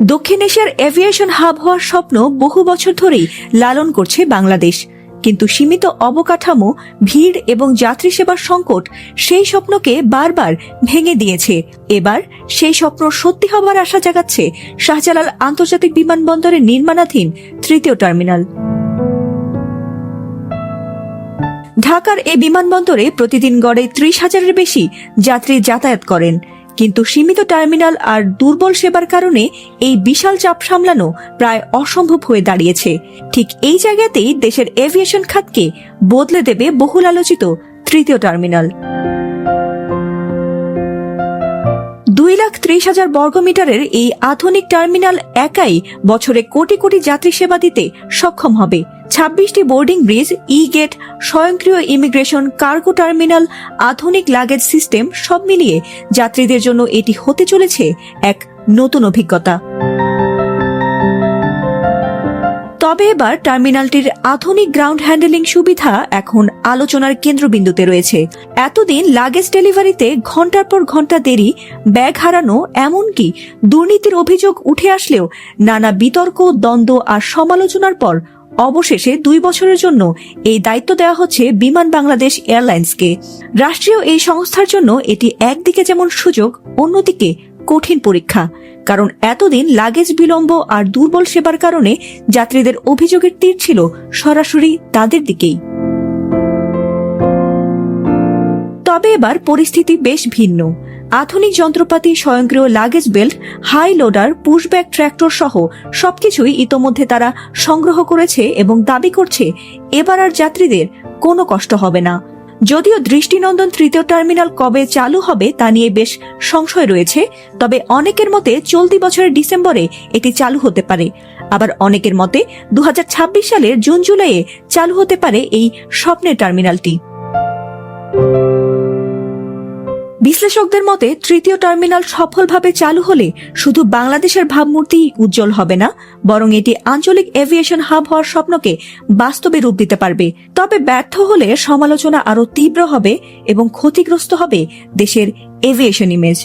দক্ষিণ এশিয়ার aviation hub হওয়ার স্বপ্ন বহু বছর ধরেই লালন করছে বাংলাদেশ, কিন্তু সীমিত অবকাঠামো, ভিড় এবং যাত্রী সেবার সংকট সেই স্বপ্নকে বারবার ভেঙে দিয়েছে। এবার সেই স্বপ্ন সত্যি হবার আশা জাগাচ্ছে শাহজালাল আন্তর্জাতিক বিমানবন্দরের নির্মাণাধীন তৃতীয় টার্মিনাল। ঢাকার এই বিমানবন্দরে প্রতিদিন গড়ে ৩০,০০০-এর বেশি যাত্রী যাতায়াত করেন, কিন্তু সীমিত টার্মিনাল আর দুর্বল সেবার কারণে এই বিশাল চাপ সামলানো প্রায় অসম্ভব হয়ে দাঁড়িয়েছে। ঠিক এই জায়গাতেই দেশের এভিয়েশন খাতকে বদলে দেবে বহুল আলোচিত তৃতীয় টার্মিনাল। ২,৩০,০০০ বর্গমিটারের এই আধুনিক টার্মিনাল একাই বছরে কোটি কোটি যাত্রী সেবা দিতে সক্ষম হবে। ২৬টি বোর্ডিং ব্রিজ, ই গেট, স্বয়ংক্রিয় ইমিগ্রেশন, কার্গো টার্মিনাল, আধুনিক লাগেজ সিস্টেম সব মিলিয়ে যাত্রীদের জন্য এটি হতে চলেছে এক নতুন অভিজ্ঞতা। তবে এবার টার্মিনালটির আধুনিক গ্রাউন্ড হ্যান্ডেলিং সুবিধা এখন আলোচনার কেন্দ্রবিন্দুতে রয়েছে। এতদিন লাগেজ ডেলিভারিতে ঘন্টার পর ঘন্টা দেরি, ব্যাগ হারানো, এমনকি দুর্নীতির অভিযোগ উঠে আসলেও নানা বিতর্ক, দ্বন্দ্ব আর সমালোচনার পর অবশেষে ২ বছরের জন্য এই দায়িত্ব দেওয়া হচ্ছে বিমান বাংলাদেশ এয়ারলাইন্সকে। রাষ্ট্রীয় এই সংস্থার জন্য এটি একদিকে যেমন সুযোগ, অন্যদিকে কঠিন পরীক্ষা, কারণ এতদিন লাগেজ বিলম্ব আর দুর্বল সেবার কারণে যাত্রীদের অভিযোগের তীর ছিল সরাসরি তাদের দিকেই। তবে এবার পরিস্থিতি বেশ ভিন্ন। আধুনিক যন্ত্রপাতি, স্বয়ংক্রিয় luggage belt, high loader, pushback tractor সহ সবকিছুই ইতোমধ্যে তারা সংগ্রহ করেছে এবং দাবি করছে এবার আর যাত্রীদের কোনো কষ্ট হবে না। যদিও দৃষ্টিনন্দন তৃতীয় টার্মিনাল কবে চালু হবে তা নিয়ে বেশ সংশয় রয়েছে, তবে অনেকের মতে চলতি বছরের ডিসেম্বরে এটি চালু হতে পারে, আবার অনেকের মতে ২০২৬ সালের জুন জুলাইয়ে চালু হতে পারে এই স্বপ্নের টার্মিনালটি। বিশ্লেষকদের মতে তৃতীয় টার্মিনাল সফলভাবে চালু হলে শুধু বাংলাদেশের ভাবমূর্তি উজ্জ্বল হবে না, বরং এটি আঞ্চলিক এভিয়েশন হাব হওয়ার স্বপ্নকে বাস্তবে রূপ দিতে পারবে। তবে ব্যর্থ হলে সমালোচনা আরো তীব্র হবে এবং ক্ষতিগ্রস্ত হবে দেশের এভিয়েশন ইমেজ।